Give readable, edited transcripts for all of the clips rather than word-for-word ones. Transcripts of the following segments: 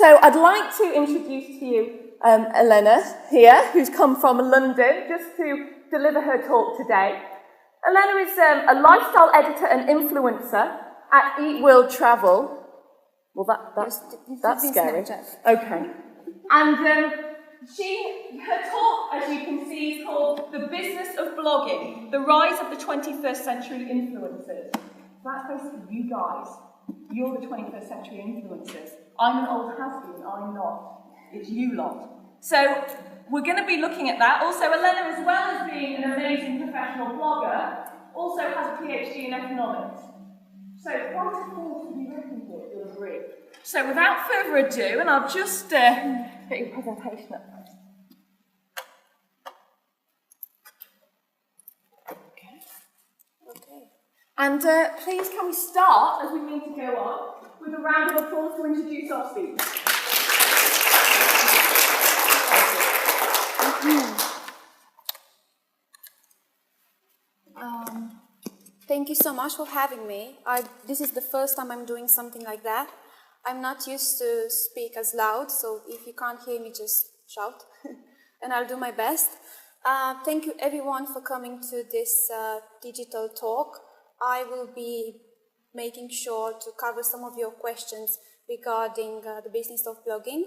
So I'd like to introduce to you Elana here, who's come from London just to deliver her talk today. Elana is a lifestyle editor and influencer at Eat World Travel. Well, that's scary. Okay. And her talk, as you can see, is called The Business of Blogging, The Rise of the 21st Century Influencers. That's basically you guys. You're the 21st century influencers. I'm an old has-been, I'm not. It's you lot. So we're going to be looking at that. Also, Elana, as well as being an amazing professional blogger, also has a PhD in economics. So quite a course to be written for, you'll agree. So without further ado, and I'll just get your presentation up first. Okay. And please can we start, as we need to go on, with a round of applause to introduce our speakers. Thank you so much for having me. This is the first time I'm doing something like that. I'm not used to speak as loud, so if you can't hear me, just shout, and I'll do my best. Thank you everyone for coming to this digital talk. I will be making sure to cover some of your questions regarding the business of blogging.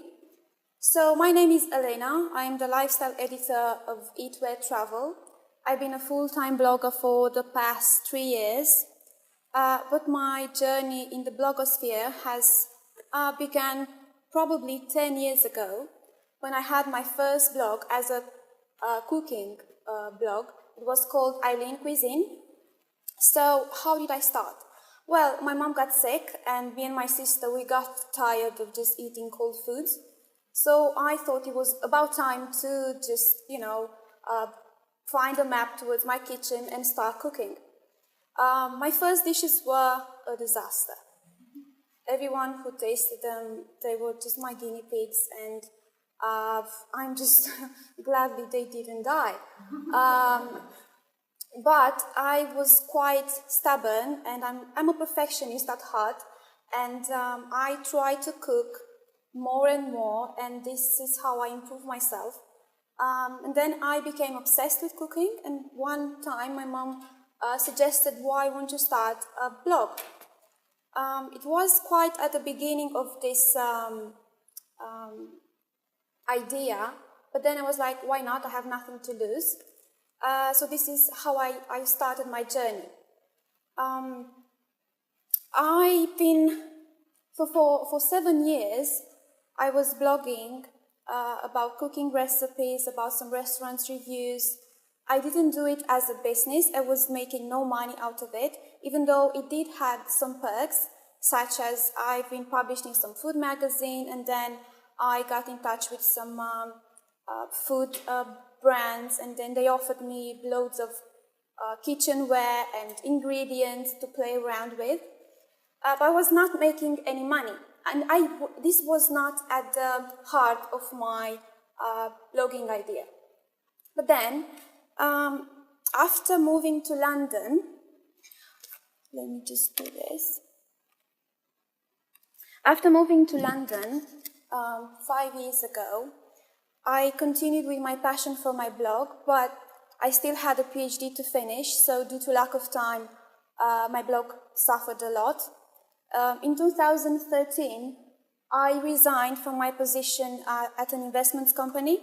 So my name is Elana. I'm the lifestyle editor of Eat World Travel. I've been a full-time blogger for the past 3 years, but my journey in the blogosphere has began probably 10 years ago when I had my first blog as a cooking blog. It was called Eileen Cuisine. So how did I start? Well, my mom got sick and me and my sister, we got tired of just eating cold foods. So I thought it was about time to just, find a map towards my kitchen and start cooking. My first dishes were a disaster. Everyone who tasted them, they were just my guinea pigs, and I'm just gladly they didn't die. But I was quite stubborn, and I'm a perfectionist at heart, and I try to cook more and more, and this is how I improve myself. And then I became obsessed with cooking, and one time my mom suggested, why won't you start a blog? It was quite at the beginning of this idea, but then I was like, why not? I have nothing to lose. So this is how I started my journey. I've been, for 7 years, I was blogging about cooking recipes, about some restaurants reviews. I didn't do it as a business. I was making no money out of it, even though it did have some perks, such as I've been published in some food magazine, and then I got in touch with some food brands, and then they offered me loads of kitchenware and ingredients to play around with. But I was not making any money. And this was not at the heart of my blogging idea. But then, after moving to London, let me just do this. After moving to London 5 years ago, I continued with my passion for my blog, but I still had a PhD to finish, so due to lack of time, my blog suffered a lot. In 2013, I resigned from my position at an investments company,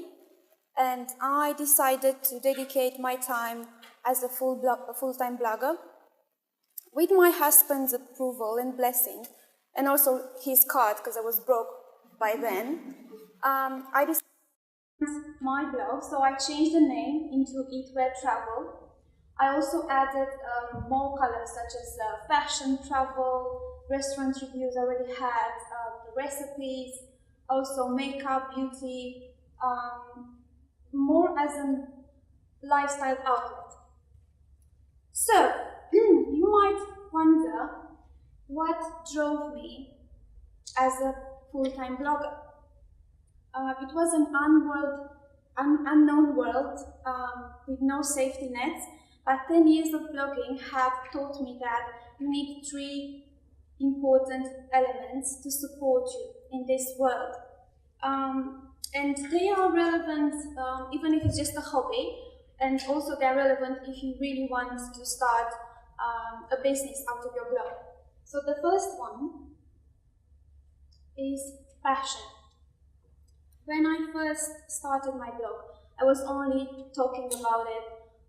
and I decided to dedicate my time as a full-time blogger. With my husband's approval and blessing, and also his card, because I was broke by then, I decided my blog, so I changed the name into Eat World Travel. I also added more colors such as fashion, travel, restaurant reviews I already had, recipes, also makeup, beauty, more as a lifestyle outlet. So, you might wonder what drove me as a full-time blogger. It was an unknown world with no safety nets, but 10 years of blogging have taught me that you need 3 important elements to support you in this world. And they are relevant even if it's just a hobby, and also they're relevant if you really want to start a business out of your blog. So the first one is passion. When I first started my blog, I was only talking about it.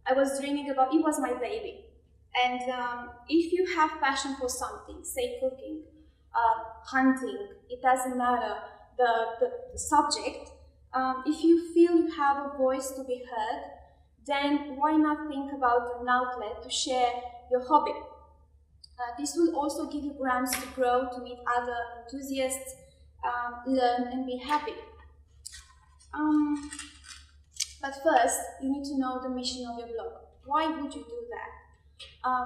I was dreaming about it. It was my baby. And if you have passion for something, say cooking, hunting, it doesn't matter the subject, if you feel you have a voice to be heard, then why not think about an outlet to share your hobby? This will also give you grounds to grow, to meet other enthusiasts, learn and be happy. But first, you need to know the mission of your blog. Why would you do that?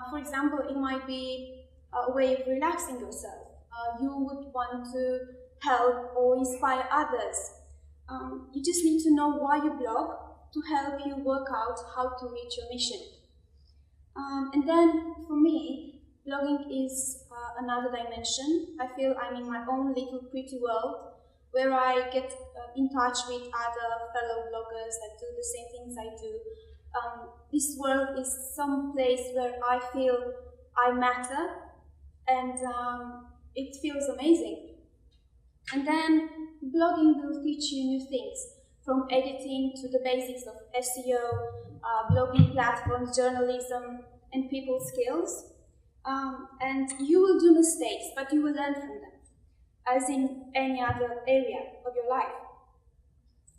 For example, it might be a way of relaxing yourself. You would want to help or inspire others. You just need to know why you blog to help you work out how to reach your mission. And then, for me, blogging is another dimension. I feel I'm in my own little pretty world where I get in touch with other fellow bloggers that do the same things I do. This world is some place where I feel I matter, and it feels amazing. And then blogging will teach you new things, from editing to the basics of SEO, blogging platforms, journalism, and people skills. And you will do mistakes, but you will learn from them, as in any other area of your life.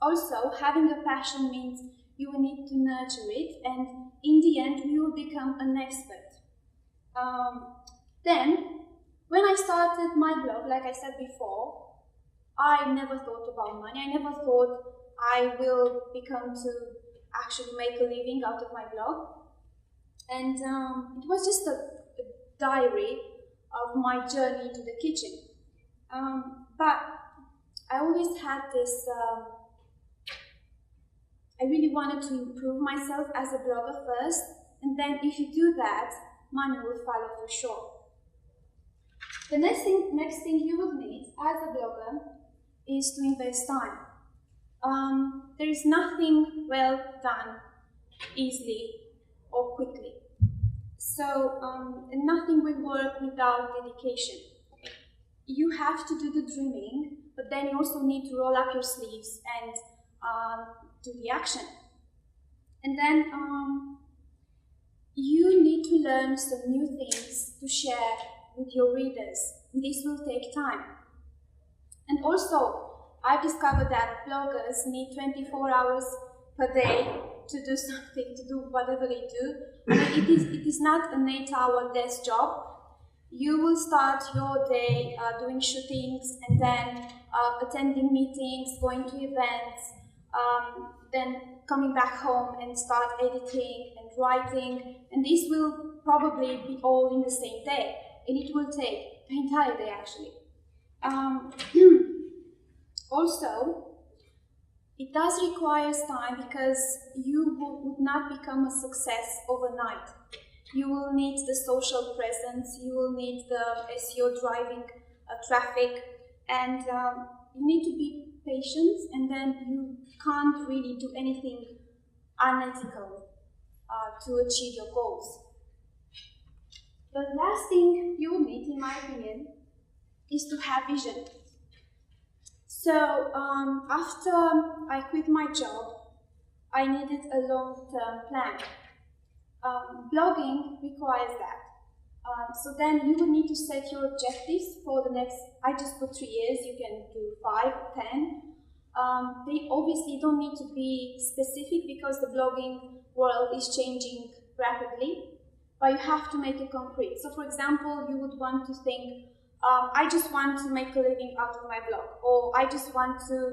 Also, having a passion means you will need to nurture it, and in the end, you will become an expert. Then, when I started my blog, like I said before, I never thought about money. I never thought I will become to actually make a living out of my blog. And it was just a diary of my journey to the kitchen. But I always had this, I really wanted to improve myself as a blogger first, and then if you do that, money will follow for sure. The next thing you will need as a blogger is to invest time. There is nothing well done easily or quickly. So nothing will work without dedication. You have to do the dreaming, but then you also need to roll up your sleeves and do the action. And then you need to learn some new things to share with your readers. This will take time. And also, I've discovered that bloggers need 24 hours per day to do something, to do whatever they do. I mean, it is not an 8-hour desk job. You will start your day doing shootings, and then attending meetings, going to events, then coming back home and start editing and writing. And this will probably be all in the same day, and it will take the entire day actually. Also, it does require time because you would not become a success overnight. You will need the social presence, you will need the SEO driving traffic, and you need to be patient, and then you can't really do anything unethical to achieve your goals. The last thing you will need, in my opinion, is to have vision. So after I quit my job, I needed a long-term plan. Blogging requires that. So then you will need to set your objectives for the next, I just put 3 years, you can do 5, 10. They obviously don't need to be specific because the blogging world is changing rapidly, but you have to make it concrete. So for example, you would want to think, I just want to make a living out of my blog, or I just want to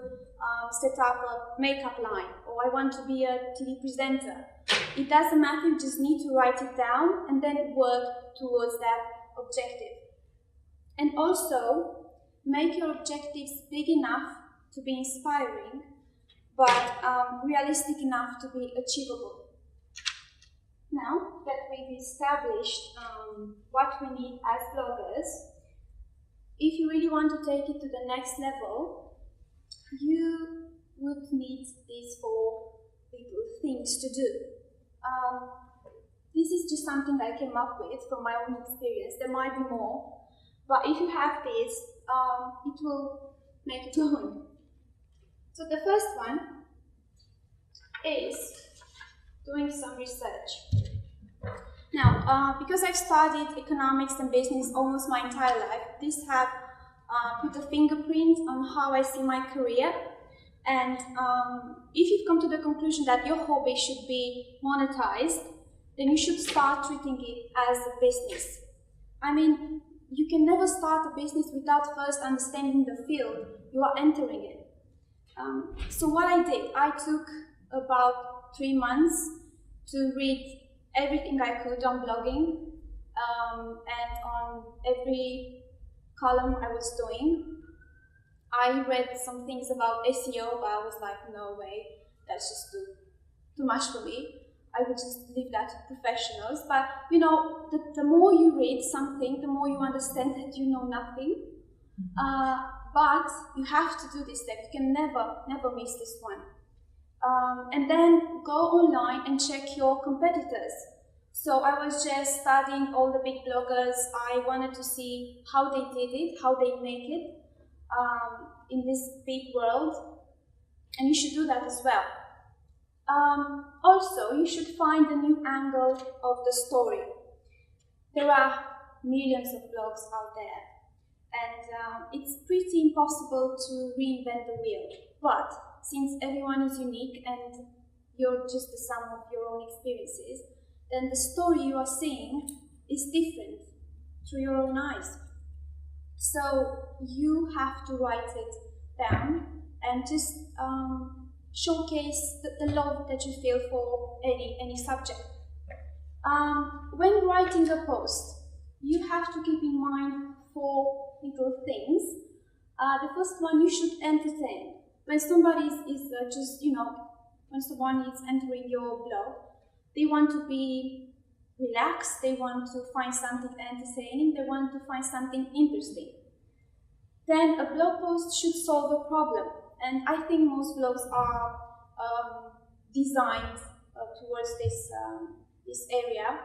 set up a makeup line, or I want to be a TV presenter. It doesn't matter, you just need to write it down and then work towards that objective. And also, make your objectives big enough to be inspiring, but realistic enough to be achievable. Now that we've established what we need as bloggers, if you really want to take it to the next level, you would need these 4 little things to do. This is just something I came up with from my own experience. There might be more, but if you have this, it will make it going. So the first one is doing some research. Now, because I've studied economics and business almost my entire life, this have put a fingerprint on how I see my career. And if you've come to the conclusion that your hobby should be monetized, then you should start treating it as a business. I mean, you can never start a business without first understanding the field you are entering in. So what I did, I took about 3 months to read everything I could on blogging, and on every column I was doing. I read some things about SEO, but I was like, no way, that's just too much for me. I would just leave that to professionals. But you know, the more you read something, the more you understand that you know nothing. But you have to do this step. You can never miss this one. And then go online and check your competitors. So I was just studying all the big bloggers. I wanted to see how they did it, how they make it in this big world. And you should do that as well. Also, you should find a new angle of the story. There are millions of blogs out there, and it's pretty impossible to reinvent the wheel. But since everyone is unique and you're just the sum of your own experiences, then the story you are seeing is different through your own eyes. So you have to write it down and just showcase the love that you feel for any subject. When writing a post, you have to keep in mind 4 little things. The first one, you should entertain. When somebody is just, when someone is entering your blog, they want to be relaxed, they want to find something entertaining, they want to find something interesting. Then a blog post should solve a problem. And I think most blogs are designed towards this area.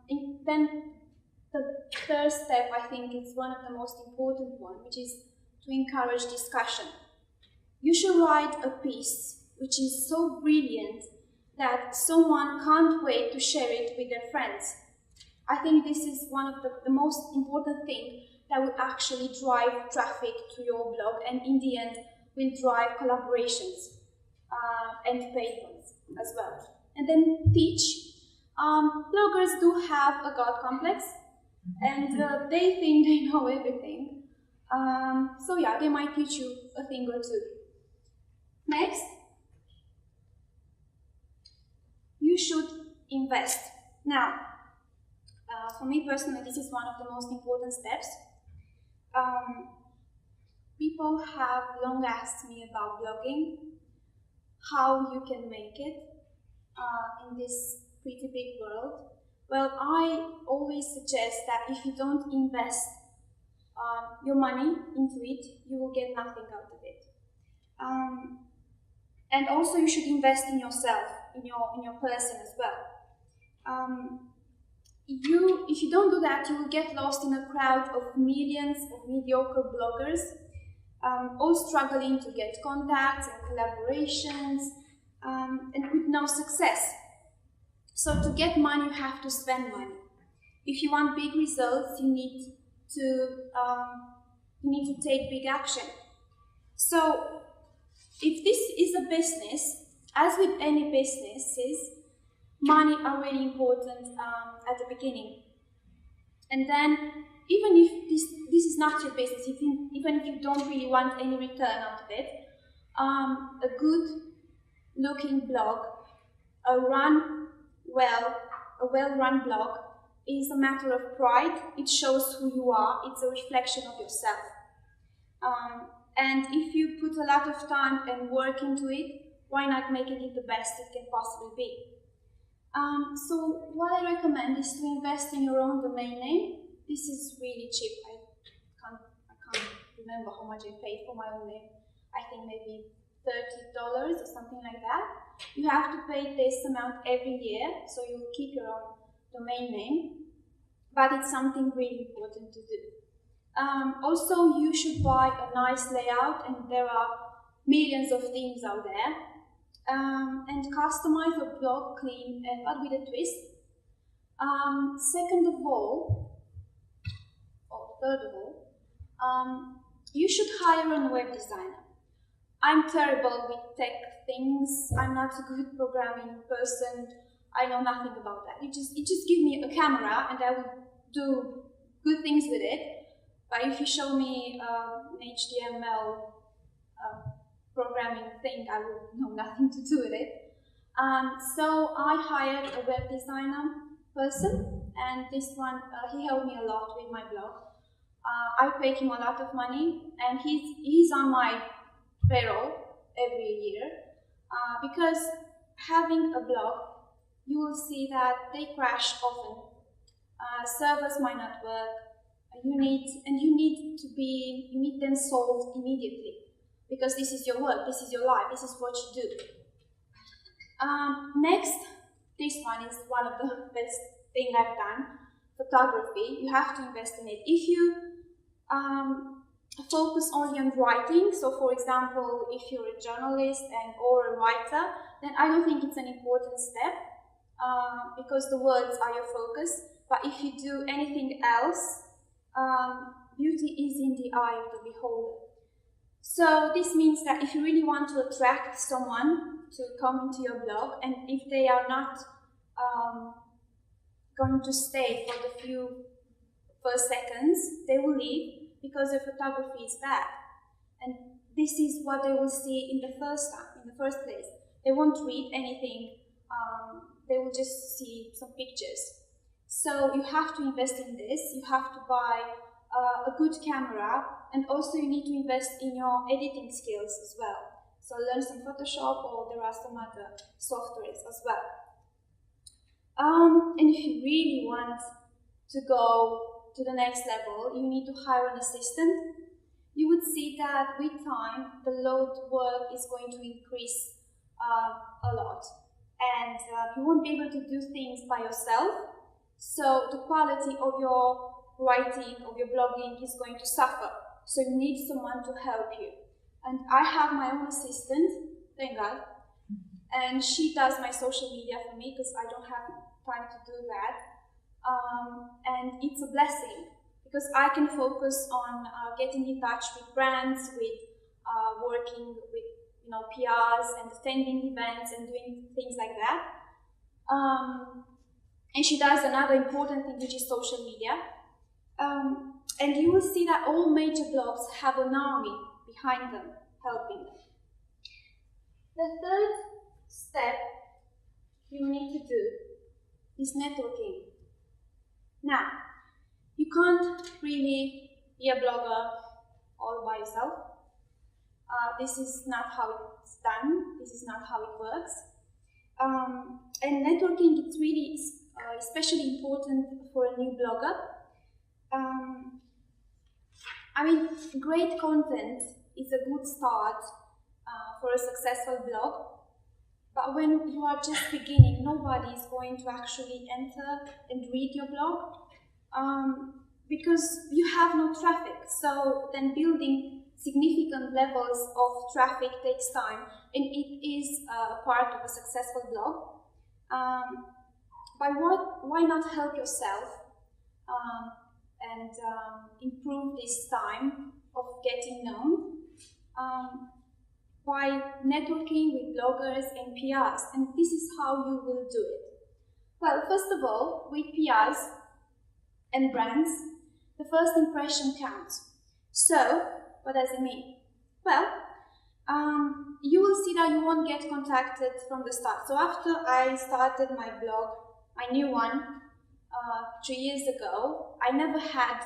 And then the third step, I think, is one of the most important one, which is to encourage discussion. You should write a piece which is so brilliant that someone can't wait to share it with their friends. I think this is one of the most important things that will actually drive traffic to your blog, and in the end will drive collaborations and paid ones as well. And then teach. Bloggers do have a God complex, and they think they know everything. So yeah, they might teach you a thing or two. Next, you should invest. Now, for me personally, this is one of the most important steps. People have long asked me about blogging, how you can make it in this pretty big world. Well, I always suggest that if you don't invest your money into it, you will get nothing out of it. And also, you should invest in yourself, in your person as well. If you don't do that, you will get lost in a crowd of millions of mediocre bloggers, all struggling to get contacts and collaborations, and with no success. So to get money, you have to spend money. If you want big results, you need to take big action. So if this is a business, as with any businesses, money are really important at the beginning. And then, even if this is not your business, even if you don't really want any return out of it, a good looking blog, a well-run blog is a matter of pride. It shows who you are. It's a reflection of yourself. And if you put a lot of time and work into it, why not making it the best it can possibly be? So what I recommend is to invest in your own domain name. This is really cheap. I can't remember how much I paid for my own name. I think maybe $30 or something like that. You have to pay this amount every year, so you keep your own domain name, but it's something really important to do. Also, you should buy a nice layout, and there are millions of themes out there, and customize your blog clean but with a twist. Second of all, or third of all, you should hire a web designer. I'm terrible with tech things. I'm not a good programming person. I know nothing about that. You just give me a camera and I will do good things with it. But if you show me an HTML programming thing, I will know nothing to do with it. So I hired a web designer person, and this one, he helped me a lot with my blog. I paid him a lot of money, and he's on my payroll every year, because having a blog, you will see that they crash often. Servers might not work. You need them solved immediately, because this is your work, this is your life, this is what you do. Next, this one is one of the best thing I've done. Photography. You have to invest in it. If you focus only on writing, so for example, if you're a journalist or a writer, then I don't think it's an important step, because the words are your focus. But if you do anything else, beauty is in the eye of the beholder. So this means that if you really want to attract someone to come into your blog, and if they are not going to stay for the few first seconds, they will leave because your photography is bad. And this is what they will see in the first place. They won't read anything, they will just see some pictures. So you have to invest in this, you have to buy a good camera, and also you need to invest in your editing skills as well. So learn some Photoshop, or there are some other softwares as well. And if you really want to go to the next level, you need to hire an assistant. You would see that with time, the load work is going to increase a lot. And you won't be able to do things by yourself. So the quality of your writing, of your blogging is going to suffer. So you need someone to help you. And I have my own assistant, thank God. And she does my social media for me because I don't have time to do that. And it's a blessing because I can focus on getting in touch with brands, with working with PRs and attending events and doing things like that. And she does another important thing, which is social media. And you will see that all major blogs have an army behind them, helping them. The third step you need to do is networking. Now, you can't really be a blogger all by yourself. This is not how it's done. This is not how it works. And networking is really especially important for a new blogger. I mean, great content is a good start for a successful blog. But when you are just beginning, nobody is going to actually enter and read your blog because you have no traffic. So then building significant levels of traffic takes time, and it is part of a successful blog. Why not help yourself and improve this time of getting known by networking with bloggers and PRs, and this is how you will do it. Well, first of all, with PRs and brands, the first impression counts. So, what does it mean? Well, you will see that you won't get contacted from the start. So after I started my blog, my new one, 3 years ago, I never had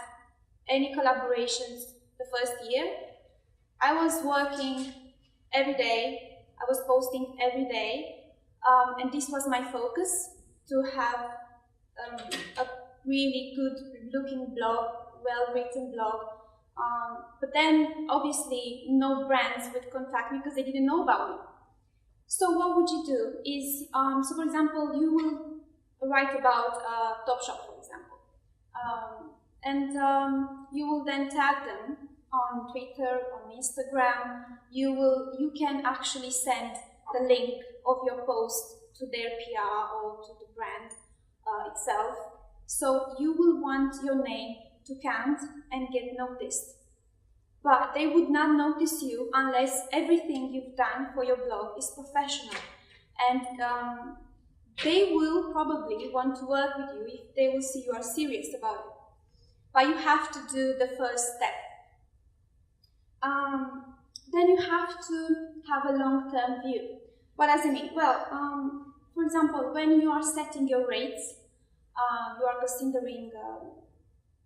any collaborations the first year. I was working every day, I was posting every day, and this was my focus, to have a really good looking blog, well-written blog, But then, obviously, no brands would contact me because they didn't know about me. So what would you do is, so for example, you will write about Topshop, for example, and you will then tag them on Twitter, on Instagram. You can actually send the link of your post to their PR or to the brand itself. So you will want your name to count and get noticed. But they would not notice you unless everything you've done for your blog is professional. And they will probably want to work with you if they will see you are serious about it. But you have to do the first step. Then you have to have a long-term view. What does it mean? Well, for example, when you are setting your rates, you are considering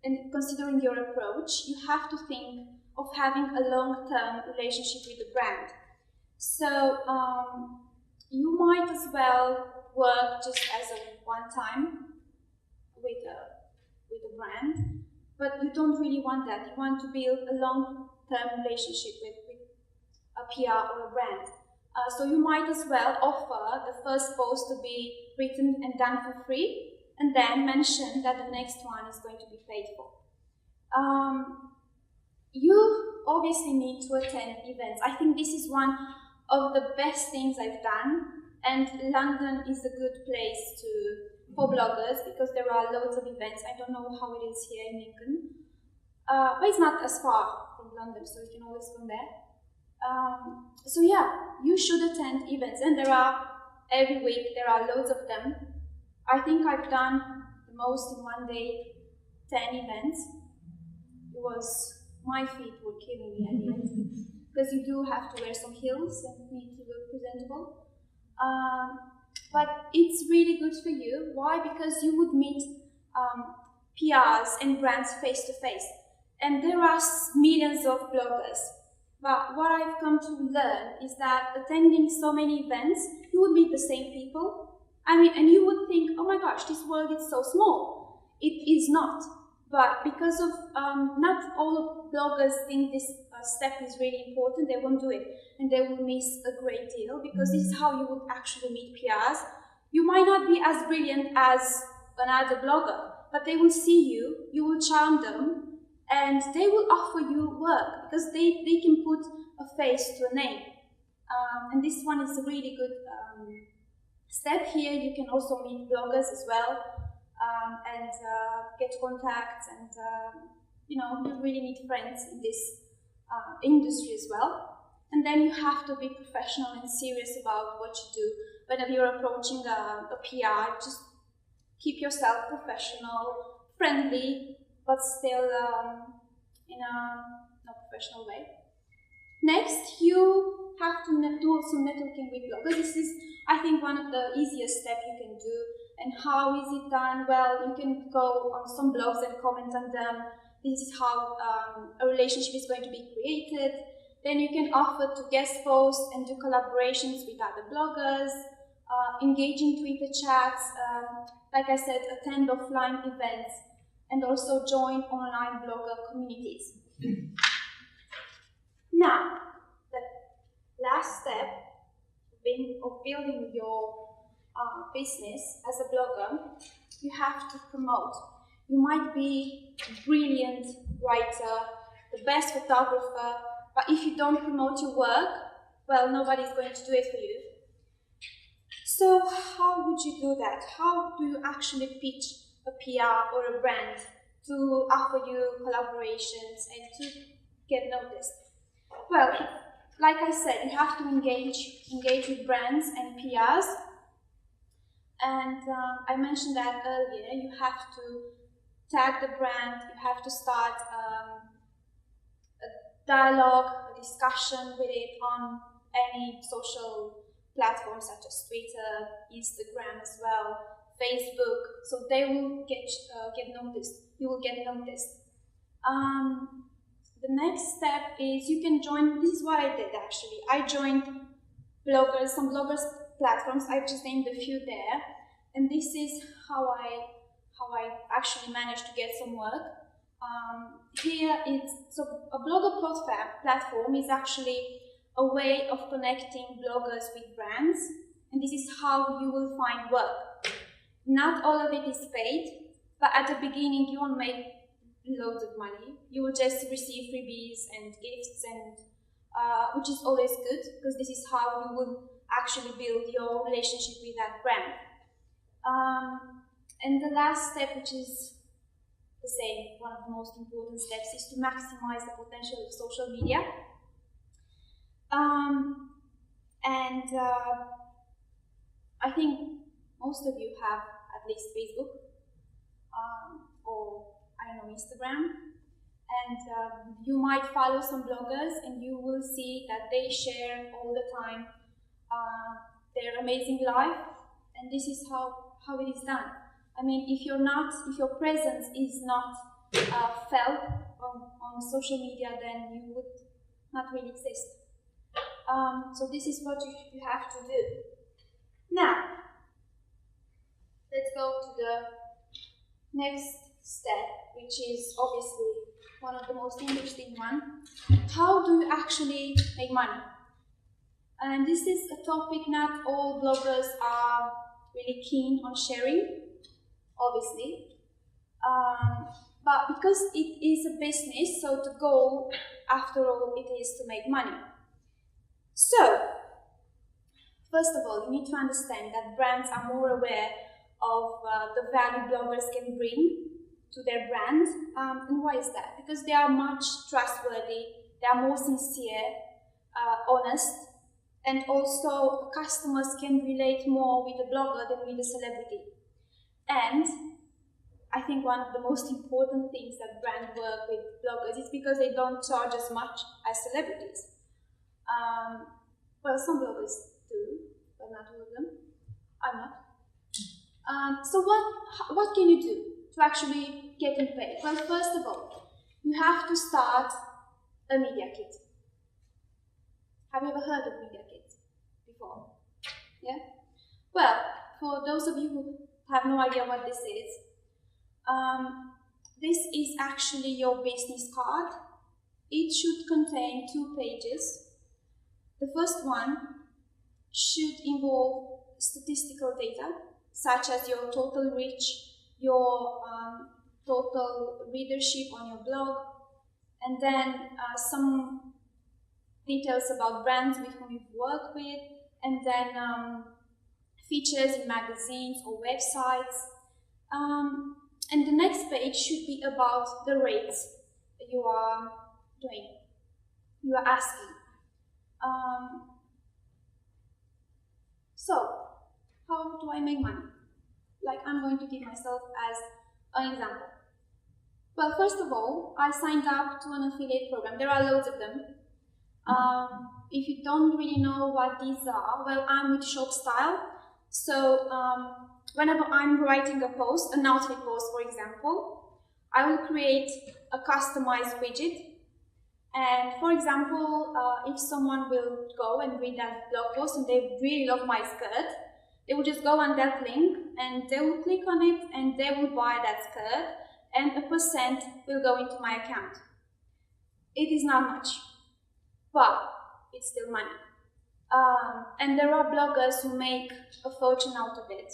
and considering your approach, you have to think of having a long-term relationship with the brand. So you might as well work just as a one-time with a brand, but you don't really want that. You want to build a long-term relationship with a PR or a brand. So you might as well offer the first post to be written and done for free, and then mention that the next one is going to be paid for. You obviously need to attend events. I think this is one of the best things I've done, and London is a good place for bloggers because there are loads of events. I don't know how it is here in Lincoln, but it's not as far from London, so you can always go there. So yeah, you should attend events, and every week there are loads of them. I think I've done the most in one day, 10 events. My feet were killing me at the end, because you do have to wear some heels and need to look presentable. But it's really good for you. Why? Because you would meet PRs and brands face to face. And there are millions of bloggers. But what I've come to learn is that attending so many events, you would meet the same people. I mean, and you would think, oh my gosh, this world is so small. It is not. But because of, not all bloggers think this step is really important, they won't do it. And they will miss a great deal, because this is how you would actually meet PRs. You might not be as brilliant as another blogger, but they will see you, you will charm them, and they will offer you work, because they can put a face to a name. And this one is a really good step here. You can also meet bloggers as well, and get contacts, and you really need friends in this industry as well. And then you have to be professional and serious about what you do. Whenever you're approaching a PR, just keep yourself professional, friendly, but still in a professional way. Next, you have to do some networking with bloggers. This is, I think, one of the easiest steps you can do. And how is it done? Well, you can go on some blogs and comment on them. This is how a relationship is going to be created. Then you can offer to guest post and do collaborations with other bloggers, engage in Twitter chats, like I said, attend offline events, and also join online blogger communities. Now, the last step of building your business as a blogger, you have to promote. You might be a brilliant writer, the best photographer, but if you don't promote your work, well, nobody's going to do it for you. So how would you do that? How do you actually pitch a PR or a brand to offer you collaborations and to get noticed? Well, like I said, you have to engage with brands and PRs. And I mentioned that earlier. You have to tag the brand, you have to start a dialogue, a discussion with it on any social platforms such as Twitter, Instagram as well, Facebook, so they will get noticed. You will get noticed. The next step is you can join. This is what I did actually. I joined some bloggers platforms. I've just named a few there, and this is how I actually managed to get some work. Here so a blogger platform is actually a way of connecting bloggers with brands, and this is how you will find work. Not all of it is paid, but at the beginning you won't make loads of money. You will just receive freebies and gifts, and which is always good, because this is how you will actually build your relationship with that brand. And the last step, which is the same, one of the most important steps, is to maximize the potential of social media. I think most of you have at least Facebook, or I don't know, Instagram, and you might follow some bloggers and you will see that they share all the time their amazing life, and this is how it is done. I mean, if your presence is not felt on social media, then you would not really exist. So this is what you have to do. Now, let's go to the next step, which is obviously one of the most interesting one. How do you actually make money? And this is a topic not all bloggers are really keen on sharing, obviously. But because it is a business, so the goal, after all, it is to make money. So, first of all, you need to understand that brands are more aware of the value bloggers can bring to their brand. And why is that? Because they are much trustworthy, they are more sincere, honest, and also customers can relate more with a blogger than with a celebrity. And I think one of the most important things that brands work with bloggers is because they don't charge as much as celebrities. Well, some bloggers do, but not all of them. I'm not. So what can you do to actually get paid? Well, first of all, you have to start a media kit. Have you ever heard of media kit before? Yeah? Well, for those of you who have no idea what this is actually your business card. It should contain 2 pages. The first one should involve statistical data, such as your total reach, your total readership on your blog, and then some details about brands with whom you've worked with, and then features in magazines or websites. And the next page should be about the rates you are asking. So, how do I make money? Like, I'm going to give myself as an example. Well, first of all, I signed up to an affiliate program. There are loads of them. If you don't really know what these are, well, I'm with ShopStyle. So, whenever I'm writing a post, an outfit post, for example, I will create a customized widget. And for example, if someone will go and read that blog post and they really love my skirt, they will just go on that link and they will click on it and they will buy that skirt, and a percent will go into my account. It is not much, but it's still money. And there are bloggers who make a fortune out of it.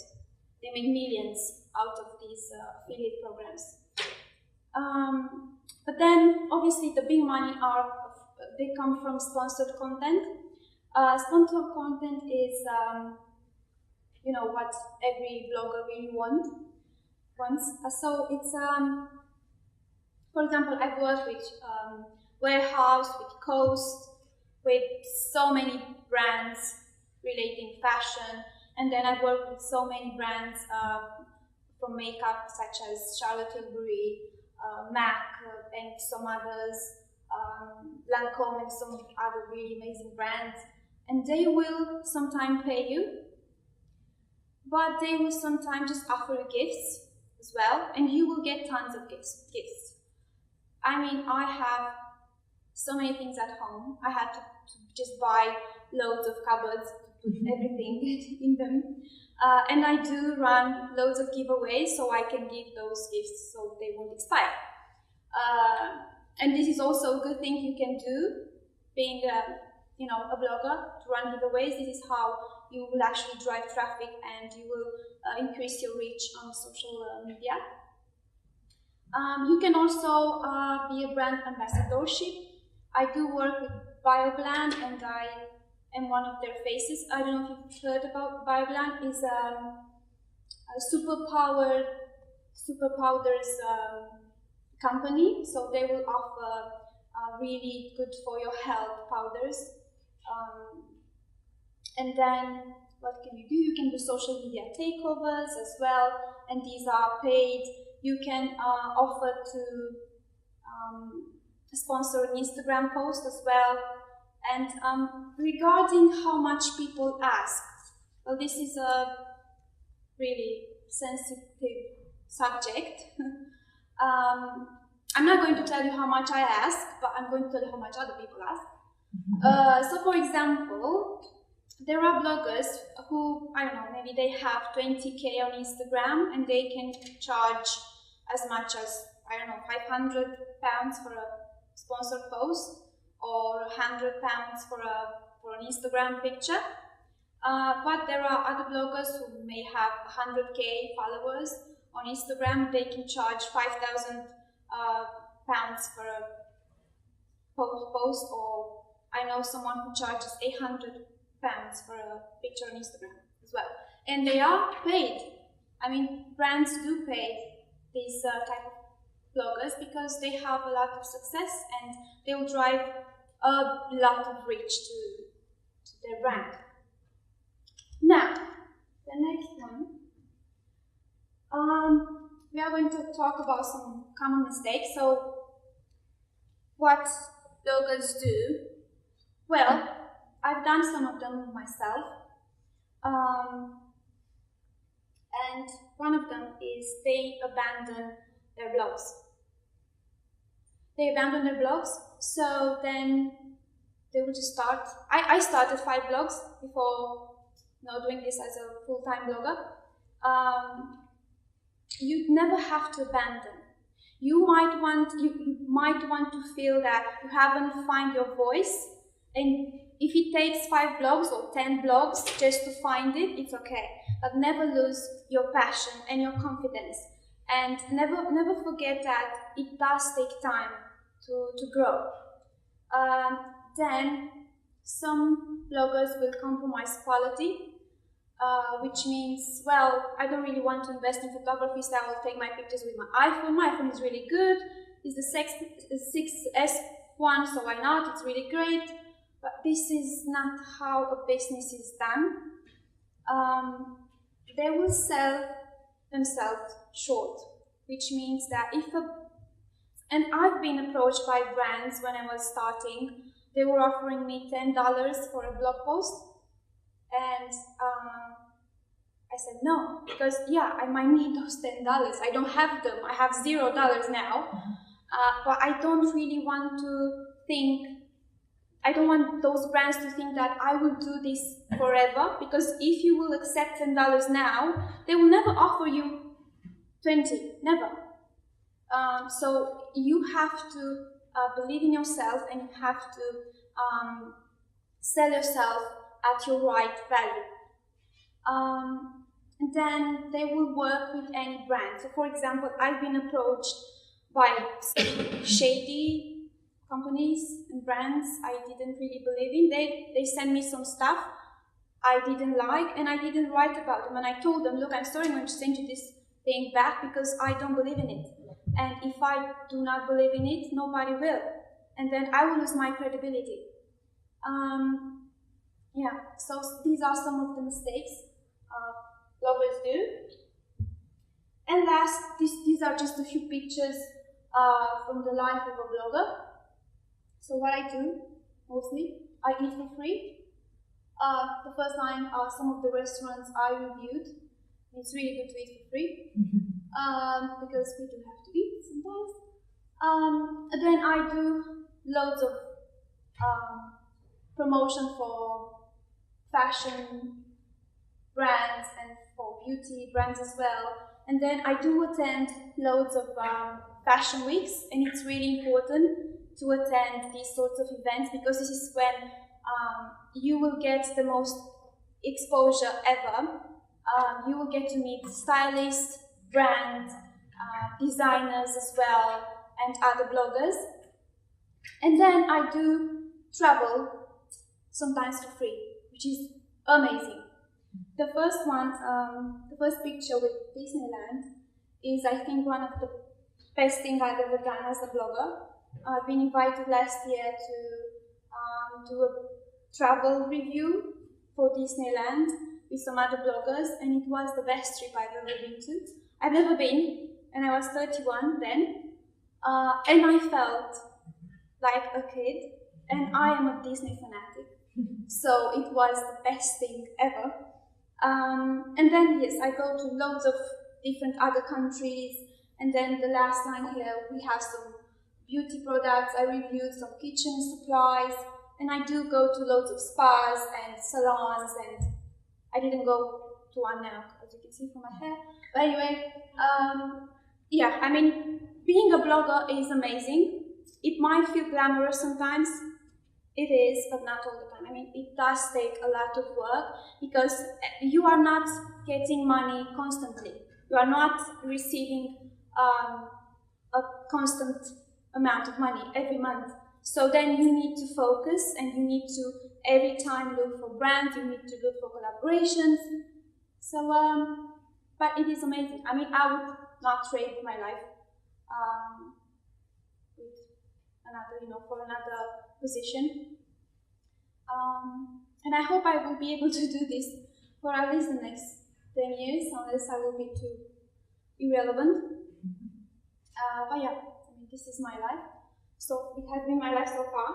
They make millions out of these affiliate programs. But then, obviously, the big money they come from sponsored content. Sponsored content is, what every blogger really wants. So it's, for example, I've worked with Warehouse, with Coast, with so many brands relating fashion, and then I've worked with so many brands from makeup, such as Charlotte Tilbury, MAC, and some others, Lancome, and some other really amazing brands. And they will sometimes pay you, but they will sometimes just offer you gifts as well, and you will get tons of gifts. I mean, I have so many things at home. I had to just buy loads of cupboards to put everything in them. And I do run loads of giveaways, so I can give those gifts so they won't expire. And this is also a good thing you can do, being a blogger, to run giveaways. This is how you will actually drive traffic and you will increase your reach on social media. You can also be a brand ambassadorship. I do work with BioBland and I am one of their faces. I don't know if you've heard about BioBland. It's a superpowders company, so they will offer really good for your health powders. And then what can you do? You can do social media takeovers as well, and these are paid. You can offer to sponsor an Instagram post as well. And regarding how much people ask, well, this is a really sensitive subject. I'm not going to tell you how much I ask, but I'm going to tell you how much other people ask. So for example, there are bloggers who, I don't know, maybe they have 20k on Instagram and they can charge as much as, I don't know, £500 for a sponsored post or £100 for an Instagram picture. But there are other bloggers who may have 100k followers on Instagram. They can charge £5,000 for a post, or I know someone who charges £800 for a picture on Instagram as well. And they are paid. I mean, brands do pay these type of bloggers because they have a lot of success and they will drive a lot of reach to their brand. Now, the next one, we are going to talk about some common mistakes. So, what bloggers do? Well, I've done some of them myself, and one of them is they abandon their blogs. They abandon their blogs, so then they will just start. I started 5 blogs before doing this as a full-time blogger. You never have to abandon. You might want to feel that you haven't found your voice, and if it takes 5 blogs or 10 blogs just to find it, it's okay. But never lose your passion and your confidence, and never forget that it does take time to grow. Then some bloggers will compromise quality. Which means, well, I don't really want to invest in photography, so I will take my pictures with my iPhone. My iPhone is really good. It's the 6S one, so why not? It's really great. But this is not how a business is done. They will sell themselves short, which means that and I've been approached by brands when I was starting. They were offering me $10 for a blog post. And I said no, because I might need those $10. I don't have them. I have $0 now. But I don't really want to think, I don't want those brands to think that I will do this forever, because if you will accept $10 now, they will never offer you 20, never. So you have to believe in yourself, and you have to sell yourself at your right value. And then they will work with any brand. So for example, I've been approached by shady companies and brands I didn't really believe in. They sent me some stuff I didn't like and I didn't write about them. And I told them, look, I'm sorry, I'm going to send you this thing back because I don't believe in it. And if I do not believe in it, nobody will. And then I will lose my credibility. So these are some of the mistakes bloggers do. And last, these are just a few pictures from the life of a blogger. So what I do, mostly, I eat for free. The first time, some of the restaurants I reviewed, it's really good to eat for free, because we do have to eat sometimes. And then I do loads of promotion for fashion brands and for beauty brands as well. And then I do attend loads of fashion weeks, and it's really important to attend these sorts of events because this is when you will get the most exposure ever. You will get to meet stylists, brands, designers as well, and other bloggers. And then I do travel, sometimes for free, which is amazing. The first one, the first picture with Disneyland is, I think, one of the best things I've ever done as a blogger. I've been invited last year to do a travel review for Disneyland with some other bloggers, and it was the best trip I've ever been to. I've never been, and I was 31 then, and I felt like a kid, and I am a Disney fanatic, so it was the best thing ever. And then, yes, I go to loads of different other countries, and then the last time here we have some beauty products. I reviewed some kitchen supplies, and I do go to loads of spas and salons, and I didn't go to one now, as you can see from my hair. But anyway, yeah, I mean, being a blogger is amazing. It might feel glamorous sometimes. It is, but not all the time. I mean, it does take a lot of work because you are not getting money constantly. You are not receiving a constant amount of money every month. So then you need to focus, and you need to every time look for brands, you need to look for collaborations. So, but it is amazing. I mean, I would not trade my life with another, for another position. And I hope I will be able to do this for at least the next 10 years, unless I will be too irrelevant. But yeah, I mean, this is my life. So it has been my life so far.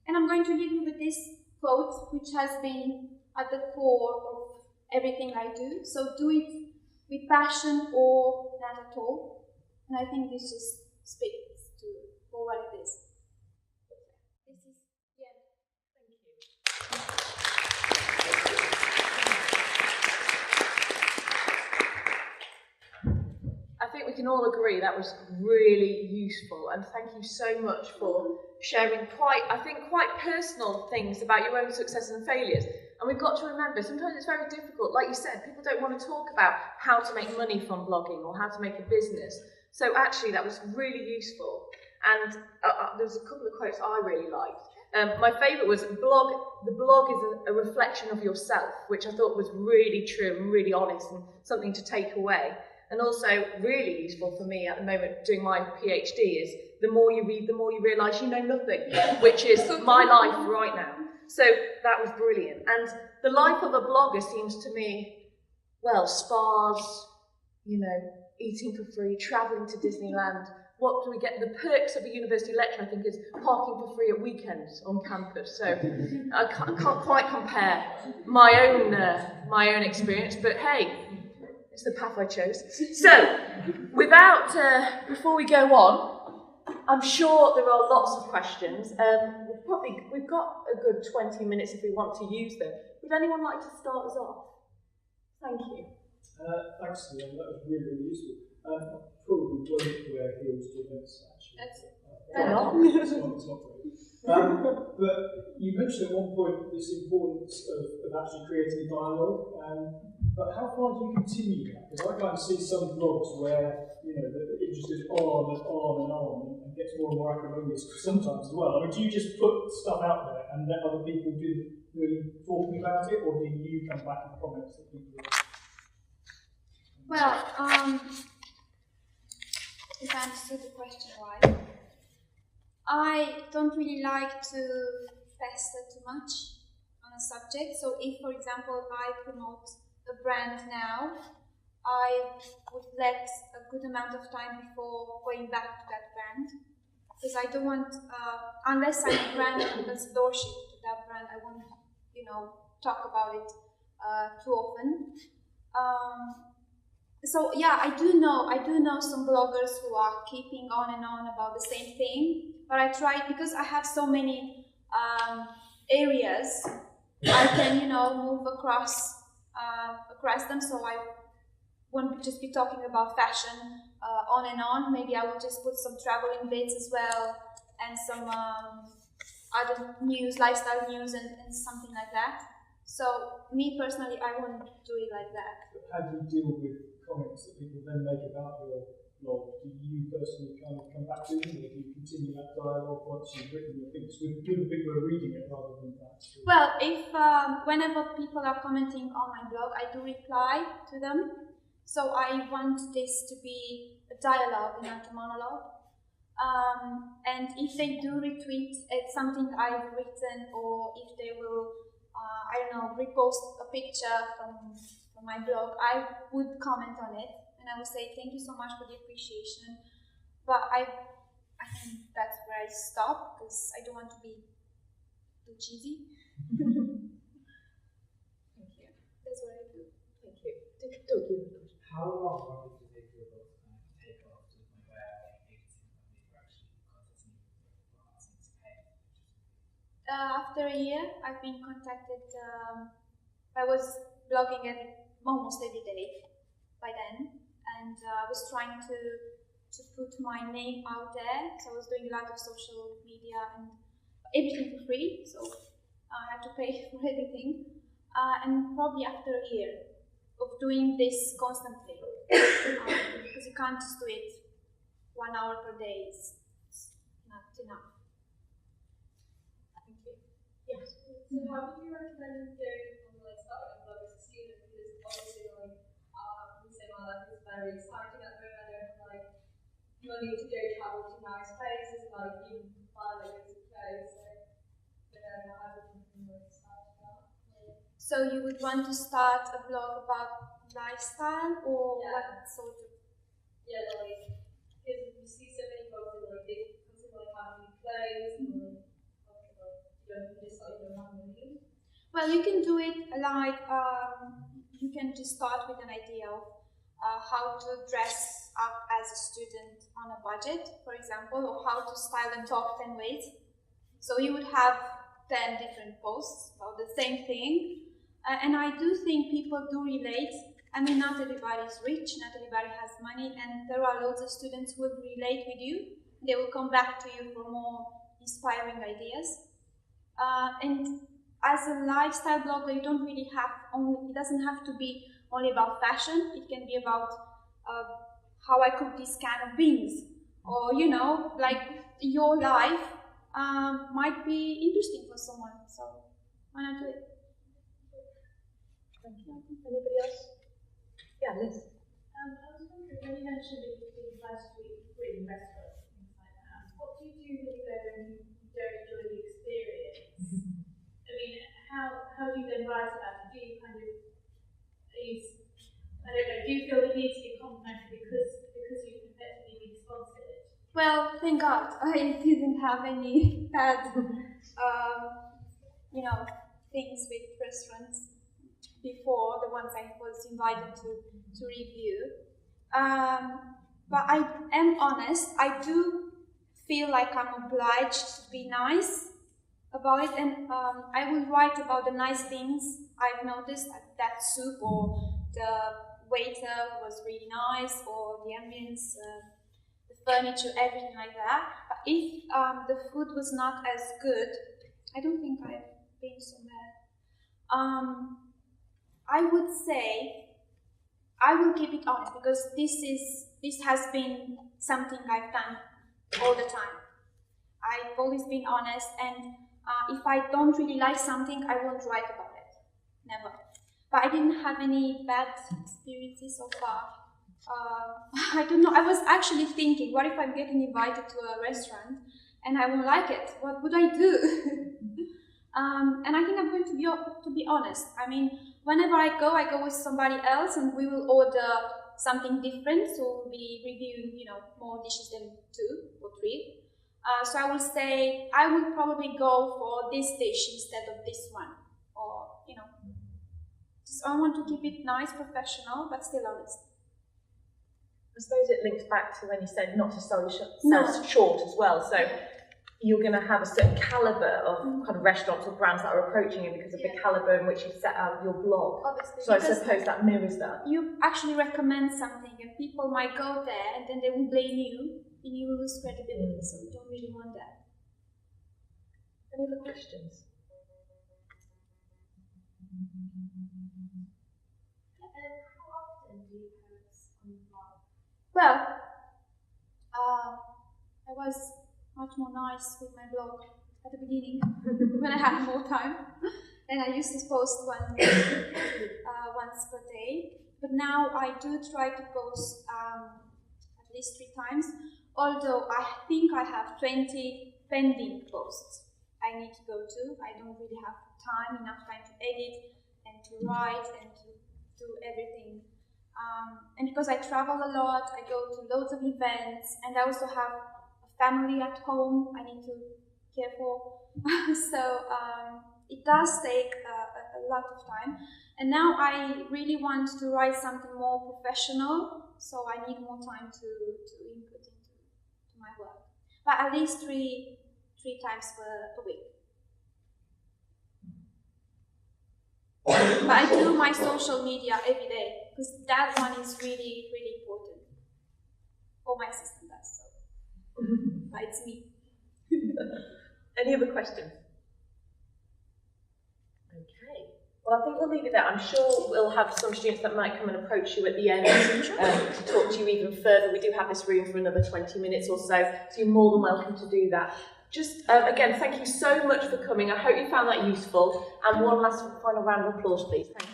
And I'm going to leave you with this quote, which has been at the core of everything I do. So do it with passion or not at all. And I think this just speaks to for what it is. This is the end. Thank you. I think we can all agree that was really useful, and thank you so much for sharing quite personal things about your own successes and failures. And we've got to remember, sometimes it's very difficult. Like you said, people don't want to talk about how to make money from blogging or how to make a business. So actually, that was really useful. And there's a couple of quotes I really liked. My favourite was, the blog is a reflection of yourself, which I thought was really true and really honest and something to take away. And also really useful for me at the moment doing my PhD is, the more you read, the more you realise you know nothing, which is my life right now. So that was brilliant. And the life of a blogger seems to me, well, spas, eating for free, travelling to Disneyland. What do we get? The perks of a university lecturer, I think, is parking for free at weekends on campus. So I can't quite compare my own experience, but hey, it's the path I chose. So, before we go on, I'm sure there are lots of questions. We've got a good 20 minutes if we want to use them. Would anyone like to start us off? Thank you. Thanks, Leon. That was really, really useful. Probably won't wear heels to events, actually. That's it. It's not great. But you mentioned at one point this importance of actually creating a dialogue. But how far do you continue that? Because I kind of see some blogs where the interest is on and on and gets more and more acrimonious sometimes as well. I mean, do you just put stuff out there and let other people do the talking about it, or do you come back and comments that people do? Well, if I understood the question right, I don't really like to pester too much on a subject. So if, for example, I promote a brand now, I would let a good amount of time before going back to that brand, because I don't want, unless I'm a brand that's endorship to that brand, I won't, talk about it too often. So yeah, I do know some bloggers who are keeping on and on about the same thing, but I try, because I have so many areas, I can, move across across them, so I won't just be talking about fashion on and on. Maybe I will just put some traveling bits as well, and some other news, lifestyle news, and something like that. So me personally, I won't do it like that. But how do you deal with comments that people then make about your blog? Do you personally kind of come back to them, or do you continue that dialogue once you've written your things with the people who are reading it rather than that? Well, if whenever people are commenting on my blog, I do reply to them. So I want this to be a dialogue, not a monologue. And if they do retweet something I've written, or if they will, I don't know, repost a picture from my blog, I would comment on it, and I would say thank you so much for the appreciation. But I think that's where I stop, because I don't want to be too cheesy. Thank you. That's what I do. Thank you. How long did it take your book to take off to the point where agency companies were actually contacting you for asking to pay? After a year, I've been contacted. I was blogging almost every day by then, and I was trying to put my name out there. So I was doing a lot of social media and everything for free. So I had to pay for everything. And probably after a year of doing this constantly, because you can't just do it 1 hour per day. It's not enough. Thank you. Yes. So how would you recommend doing from like starting a blog as a student? Because obviously like we say my life is very exciting at the moment. I don't have like money to go travel to nice places, like even buy like basic clothes. So how would you start that? So you would want to start a blog about lifestyle, or Yeah. what sort of? Yeah, like because you see so many blogs that like they consider like how many clothes and like you don't just like you don't have money. Well, you can do it like you can just start with an idea of how to dress up as a student on a budget, for example, or how to style and talk 10 ways. So you would have 10 different posts about the same thing. And I do think people do relate. I mean, not everybody is rich, not everybody has money, and there are loads of students who will relate with you. They will come back to you for more inspiring ideas. And as a lifestyle blogger, you don't really have it doesn't have to be only about fashion. It can be about how I cook these kind of beans, or like your life might be interesting for someone. So why not do it? Thank you. Anybody else? Yeah, Liz. I was wondering, when you mentioned that you've been last week in restaurants and things like that, what do you do when you go and you don't enjoy the experience? I mean, how do you then write about it? Do you kind of, I don't know, do you feel the need to be complimented because you've effectively been sponsored? Well, thank God, I didn't have any bad, things with restaurants before, the ones I was invited to review. But I am honest, I do feel like I'm obliged to be nice about it, and I will write about the nice things I've noticed, like that soup, or the waiter was really nice, or the ambience, the furniture, everything like that. But if the food was not as good, I don't think I've been so bad. I would say I will keep it honest, because this has been something I've done all the time. I've always been honest, and if I don't really like something, I won't write about it. Never. But I didn't have any bad experiences so far. I don't know. I was actually thinking, what if I'm getting invited to a restaurant and I won't like it? What would I do? And I think I'm going to be honest. I mean, whenever I go with somebody else, and we will order something different. So we'll be reviewing, more dishes than 2 or 3. So I will say, I will probably go for this dish instead of this one. Or, just I want to keep it nice, professional, but still honest. I suppose it links back to when you said not to sell No. short as well. So you're going to have a certain calibre of kind of restaurants or brands that are approaching you because of the calibre in which you've set out your blog. Obviously, So I because suppose that mirrors that. you actually recommend something and people might go there and then they will blame you and you will lose credibility, so you don't really want that. Any other questions? How often do you post on the blog? Well, I was much more nice with my blog at the beginning when I had more time, and I used to post once per day. But now I do try to post at least 3 times. Although I think I have 20 pending posts I need to go to. I don't really have enough time to edit and to write and to do everything. And because I travel a lot, I go to loads of events, and I also have a family at home I need to care for. So it does take a lot of time. And now I really want to write something more professional, so I need more time to input into my work. But at least three times per week. But I do my social media every day, because that one is really, really important. Or my assistant does, so. But it's me. Any other questions? Okay. Well, I think we'll leave it there. I'm sure we'll have some students that might come and approach you at the end to talk to you even further. We do have this room for another 20 minutes or so you're more than welcome to do that. Just, again, thank you so much for coming. I hope you found that useful. And one last final round of applause, please. Thank you.